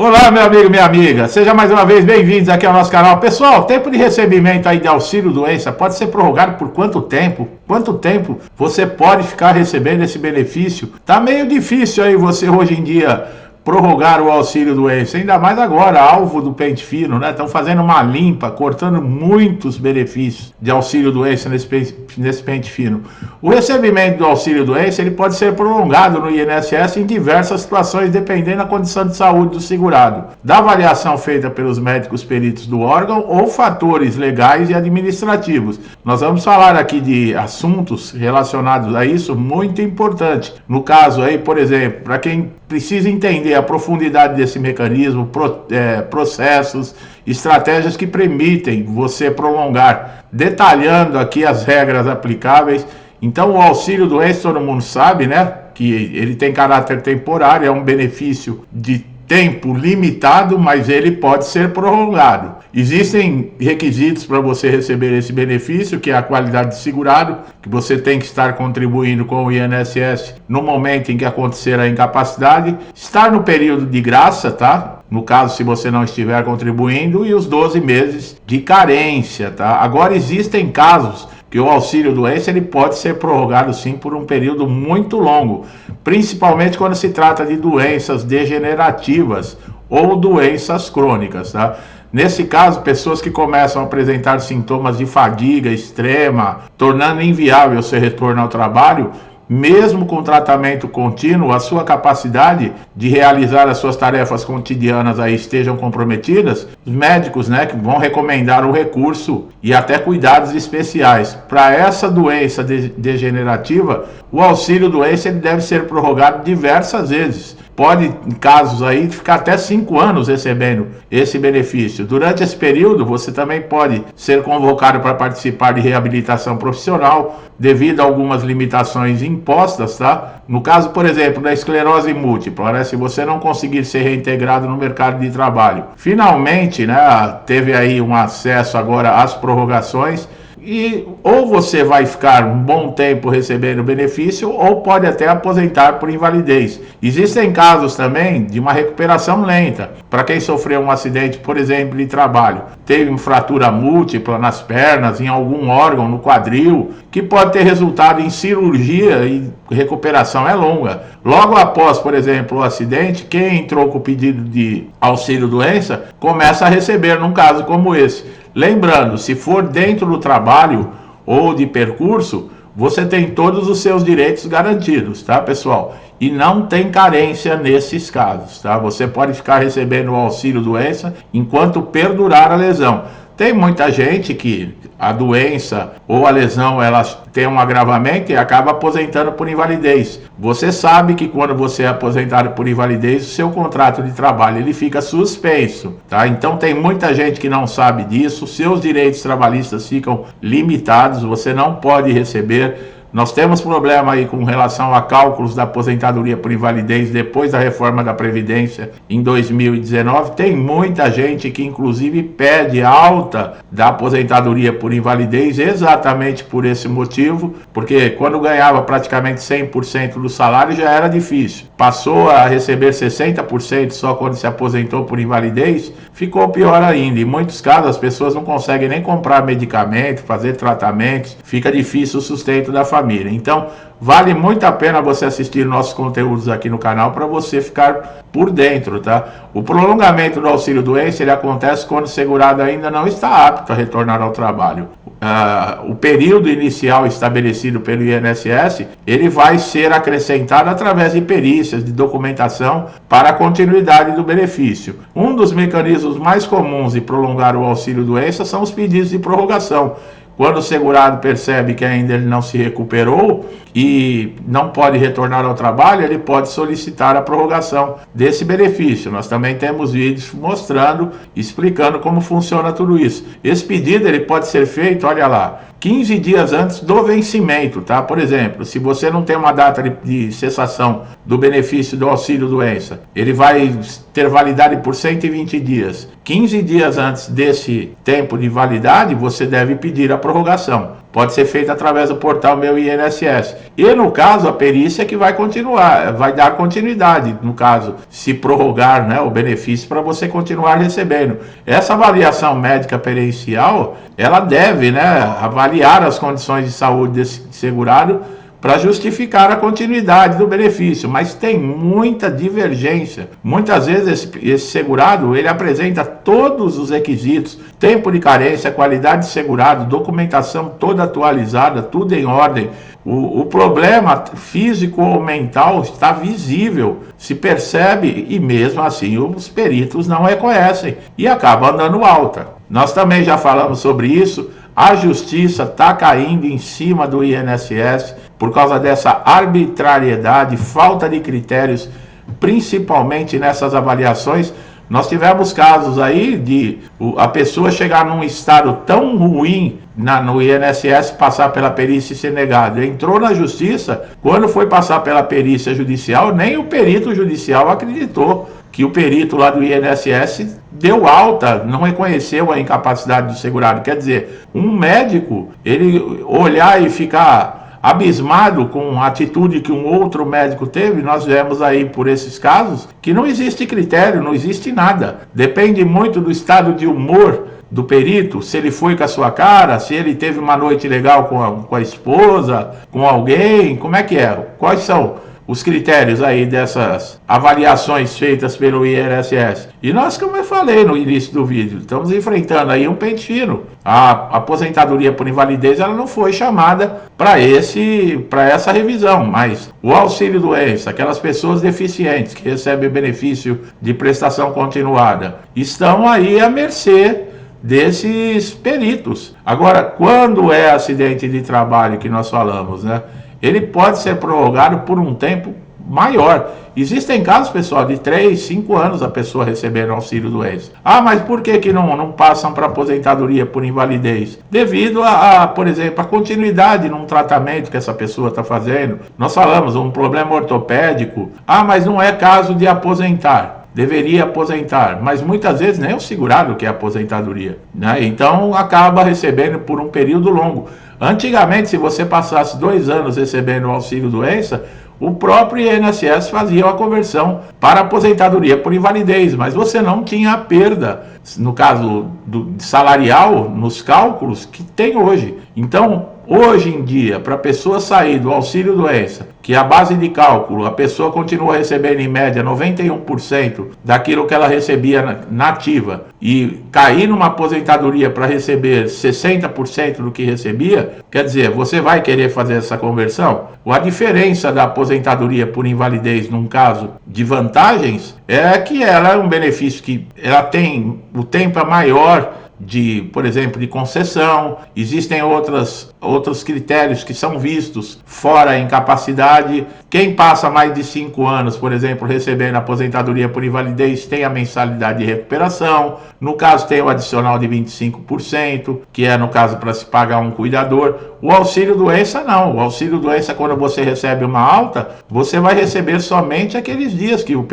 Olá, meu amigo, minha amiga. Seja mais uma vez bem-vindos aqui ao nosso canal. Pessoal, tempo de recebimento aí de auxílio-doença pode ser prorrogado por quanto tempo? Quanto tempo você pode ficar recebendo esse benefício? Tá meio difícil aí você hoje em dia prorrogar o auxílio-doença, ainda mais agora, alvo do pente fino, né? Estão fazendo uma limpa, cortando muitos benefícios de auxílio-doença nesse pente fino. O recebimento do auxílio-doença ele pode ser prolongado no INSS em diversas situações, dependendo da condição de saúde do segurado, da avaliação feita pelos médicos peritos do órgão ou fatores legais e administrativos. Nós vamos falar aqui de assuntos relacionados a isso muito importante. No caso aí, por exemplo, para quem precisa entender a profundidade desse mecanismo, processos, estratégias que permitem você prolongar, detalhando aqui as regras aplicáveis. Então, o auxílio-doença, todo mundo sabe, né, que ele tem caráter temporário, é um benefício de tempo limitado, mas ele pode ser prorrogado. Existem requisitos para você receber esse benefício, que é a qualidade de segurado, que você tem que estar contribuindo com o INSS no momento em que acontecer a incapacidade, estar no período de graça, tá? No caso, se você não estiver contribuindo, e os 12 meses de carência, tá? Agora, existem casos que o auxílio-doença ele pode ser prorrogado sim por um período muito longo, principalmente quando se trata de doenças degenerativas ou doenças crônicas, tá? Nesse caso, pessoas que começam a apresentar sintomas de fadiga extrema, tornando inviável o seu retorno ao trabalho, mesmo com tratamento contínuo, a sua capacidade de realizar as suas tarefas cotidianas aí estejam comprometidas, os médicos, né, que vão recomendar o recurso e até cuidados especiais. Para essa doença degenerativa, o auxílio-doença ele deve ser prorrogado diversas vezes. Pode, em casos aí, ficar até 5 anos recebendo esse benefício. Durante esse período, você também pode ser convocado para participar de reabilitação profissional devido a algumas limitações impostas, tá? No caso, por exemplo, da esclerose múltipla, né? Se você não conseguir ser reintegrado no mercado de trabalho. Finalmente, né, teve aí um acesso agora às prorrogações. E ou você vai ficar um bom tempo recebendo benefício ou pode até aposentar por invalidez. Existem casos também de uma recuperação lenta. Para quem sofreu um acidente, por exemplo, de trabalho, teve uma fratura múltipla nas pernas, em algum órgão, no quadril, que pode ter resultado em cirurgia e recuperação é longa. Logo após, por exemplo, o acidente, quem entrou com o pedido de auxílio-doença começa a receber num caso como esse. Lembrando, se for dentro do trabalho ou de percurso, você tem todos os seus direitos garantidos, tá, pessoal? E não tem carência nesses casos, tá? Você pode ficar recebendo o auxílio-doença enquanto perdurar a lesão. Tem muita gente que a doença ou a lesão ela tem um agravamento e acaba aposentando por invalidez. Você sabe que quando você é aposentado por invalidez, o seu contrato de trabalho ele fica suspenso, tá? Então tem muita gente que não sabe disso, seus direitos trabalhistas ficam limitados, você não pode receber. Nós temos problema aí com relação a cálculos da aposentadoria por invalidez depois da reforma da Previdência em 2019. Tem muita gente que inclusive pede alta da aposentadoria por invalidez exatamente por esse motivo, porque quando ganhava praticamente 100% do salário já era difícil. Passou a receber 60% só quando se aposentou por invalidez, ficou pior ainda. Em muitos casos as pessoas não conseguem nem comprar medicamento, fazer tratamentos, fica difícil o sustento da família. Então, vale muito a pena você assistir nossos conteúdos aqui no canal para você ficar por dentro, tá? O prolongamento do auxílio-doença ele acontece quando o segurado ainda não está apto a retornar ao trabalho. O período inicial estabelecido pelo INSS, ele vai ser acrescentado através de perícias, de documentação para a continuidade do benefício. Um dos mecanismos mais comuns de prolongar o auxílio-doença são os pedidos de prorrogação. Quando o segurado percebe que ainda ele não se recuperou e não pode retornar ao trabalho, ele pode solicitar a prorrogação desse benefício. Nós também temos vídeos mostrando, explicando como funciona tudo isso. Esse pedido ele pode ser feito, olha lá, 15 dias antes do vencimento, tá? Por exemplo, se você não tem uma data de cessação do benefício do auxílio-doença, ele vai ter validade por 120 dias. 15 dias antes desse tempo de validade, você deve pedir a prorrogação. pode ser feita através do portal Meu INSS. E no caso, a perícia que vai continuar, vai dar continuidade, no caso, se prorrogar, né, o benefício para você continuar recebendo. Essa avaliação médica pericial, ela deve, né, avaliar as condições de saúde desse segurado para justificar a continuidade do benefício, mas tem muita divergência. Muitas vezes esse segurado, ele apresenta todos os requisitos, tempo de carência, qualidade de segurado, documentação toda atualizada, tudo em ordem. O problema físico ou mental está visível, se percebe, e mesmo assim os peritos não reconhecem e acabam dando alta. Nós também já falamos sobre isso. A justiça está caindo em cima do INSS por causa dessa arbitrariedade, falta de critérios, principalmente nessas avaliações. Nós tivemos casos aí de a pessoa chegar num estado tão ruim no INSS, passar pela perícia e ser negado. Entrou na justiça, quando foi passar pela perícia judicial, nem o perito judicial acreditou que o perito lá do INSS deu alta, não reconheceu a incapacidade do segurado. Quer dizer, um médico, ele olhar e ficar abismado com a atitude que um outro médico teve, nós vemos aí por esses casos que não existe critério, não existe nada. Depende muito do estado de humor do perito, se ele foi com a sua cara, se ele teve uma noite legal com a esposa, com alguém, como é que é? Quais são os critérios aí dessas avaliações feitas pelo INSS? E nós, como eu falei no início do vídeo, estamos enfrentando aí um pente fino. A aposentadoria por invalidez, ela não foi chamada para essa revisão, mas o auxílio doença, aquelas pessoas deficientes que recebem o benefício de prestação continuada, estão aí à mercê desses peritos. Agora, quando é acidente de trabalho que nós falamos, né? Ele pode ser prorrogado por um tempo maior. Existem casos, pessoal, de 3, 5 anos a pessoa recebendo auxílio doença. Ah, mas por que não passam para aposentadoria por invalidez? Devido por exemplo, a continuidade num tratamento que essa pessoa está fazendo. Nós falamos um problema ortopédico. Ah, mas não é caso de aposentar. Deveria aposentar, mas muitas vezes nem o segurado quer aposentadoria, né? Então acaba recebendo por um período longo. Antigamente, se você passasse 2 anos recebendo o auxílio doença, o próprio INSS fazia uma conversão para aposentadoria por invalidez, mas você não tinha a perda, no caso salarial, nos cálculos que tem hoje. Então, hoje em dia, para a pessoa sair do auxílio doença, que é a base de cálculo, a pessoa continua recebendo em média 91% daquilo que ela recebia na ativa, e cair numa aposentadoria para receber 60% do que recebia, quer dizer, você vai querer fazer essa conversão? A diferença da aposentadoria por invalidez, num caso de vantagens, é que ela é um benefício que ela tem, o tempo é maior, por exemplo, de concessão. Existem outros critérios que são vistos fora a incapacidade. Quem passa mais de 5 anos, por exemplo, recebendo aposentadoria por invalidez, tem a mensalidade de recuperação. No caso, tem o adicional de 25%, que é, no caso, para se pagar um cuidador. O auxílio doença não. O auxílio doença, quando você recebe uma alta, você vai receber somente aqueles dias que o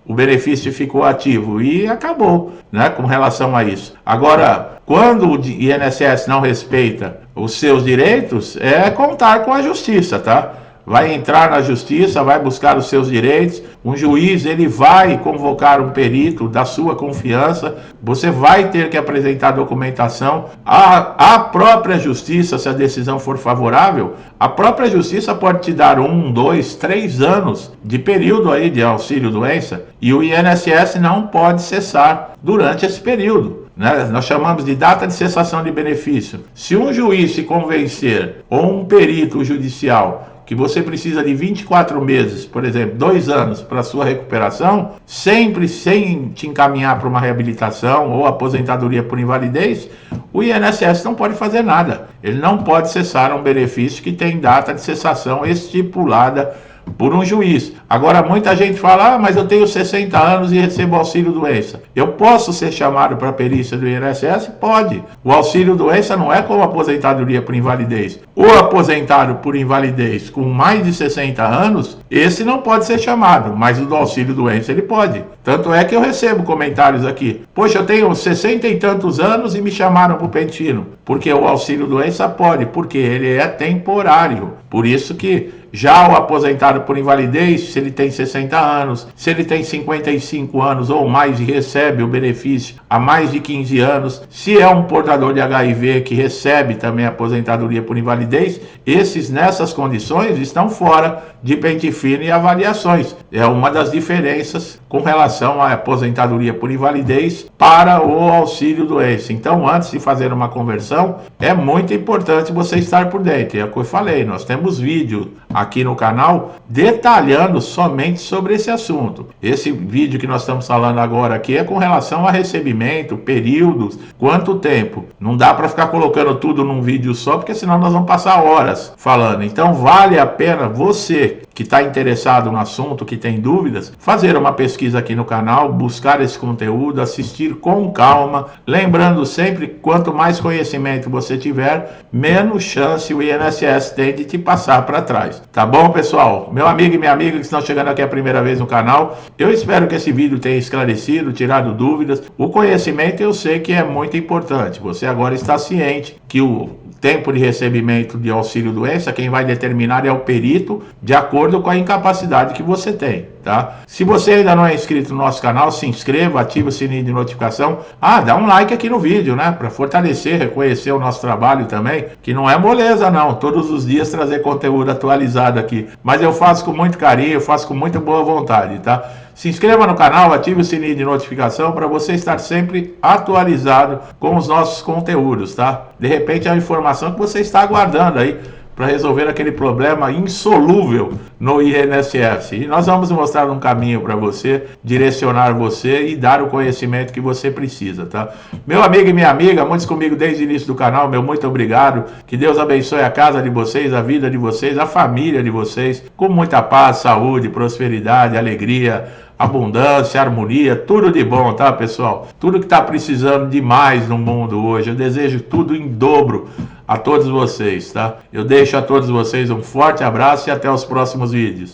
benefício ficou ativo, e acabou, né, com relação a isso. Agora, quando o INSS não respeita os seus direitos, é contar com a justiça, tá? Vai entrar na justiça, vai buscar os seus direitos, um juiz, ele vai convocar um perito da sua confiança, você vai ter que apresentar documentação. A própria justiça, se a decisão for favorável, a própria justiça pode te dar 1, 2, 3 anos de período aí de auxílio doença, e o INSS não pode cessar durante esse período, né? Nós chamamos de data de cessação de benefício. Se um juiz se convencer, ou um perito judicial, que você precisa de 24 meses, por exemplo, 2 anos para sua recuperação, sempre sem te encaminhar para uma reabilitação ou aposentadoria por invalidez, o INSS não pode fazer nada. Ele não pode cessar um benefício que tem data de cessação estipulada por um juiz. Agora, muita gente fala, mas eu tenho 60 anos e recebo auxílio-doença. Eu posso ser chamado para a perícia do INSS? Pode. O auxílio-doença não é como aposentadoria por invalidez. O aposentado por invalidez com mais de 60 anos, esse não pode ser chamado, mas o do auxílio-doença ele pode. Tanto é que eu recebo comentários aqui. Poxa, eu tenho 60 e tantos anos e me chamaram para o Pentino. Porque o auxílio-doença pode, porque ele é temporário. Por isso que já o aposentado por invalidez, se ele tem 60 anos, se ele tem 55 anos ou mais e recebe o benefício há mais de 15 anos, se é um portador de HIV que recebe também a aposentadoria por invalidez, esses nessas condições estão fora de pente fino e avaliações. É uma das diferenças com relação à aposentadoria por invalidez para o auxílio-doença. Então, antes de fazer uma conversão, é muito importante você estar por dentro. É o que eu falei, nós temos vídeo aqui no canal detalhando somente sobre esse assunto. Esse vídeo que nós estamos falando agora aqui é com relação a recebimento, períodos, quanto tempo. Não dá para ficar colocando tudo num vídeo só, porque senão nós vamos passar horas falando. Então vale a pena você que está interessado no assunto, que tem dúvidas, fazer uma pesquisa aqui no canal, buscar esse conteúdo, assistir com calma, lembrando sempre, quanto mais conhecimento você tiver, menos chance o INSS tem de te passar para trás. Tá bom, pessoal? Meu amigo e minha amiga que estão chegando aqui a primeira vez no canal, eu espero que esse vídeo tenha esclarecido, tirado dúvidas. O conhecimento eu sei que é muito importante. Você agora está ciente que o tempo de recebimento de auxílio-doença, quem vai determinar é o perito, de acordo com a incapacidade que você tem, tá? Se você ainda não é inscrito no nosso canal, se inscreva, ative o sininho de notificação. Dá um like aqui no vídeo, né? Para fortalecer, reconhecer o nosso trabalho também, que não é moleza não, todos os dias trazer conteúdo atualizado aqui. Mas eu faço com muito carinho, faço com muita boa vontade, tá? Se inscreva no canal, ative o sininho de notificação para você estar sempre atualizado com os nossos conteúdos, tá? De repente é uma informação que você está aguardando aí para resolver aquele problema insolúvel no INSS. E nós vamos mostrar um caminho para você, direcionar você e dar o conhecimento que você precisa, tá? Meu amigo e minha amiga, muitos comigo desde o início do canal, meu muito obrigado. Que Deus abençoe a casa de vocês, a vida de vocês, a família de vocês, com muita paz, saúde, prosperidade, alegria, abundância, harmonia, tudo de bom, tá, pessoal? Tudo que está precisando demais no mundo hoje. Eu desejo tudo em dobro a todos vocês, tá? Eu deixo a todos vocês um forte abraço e até os próximos vídeos.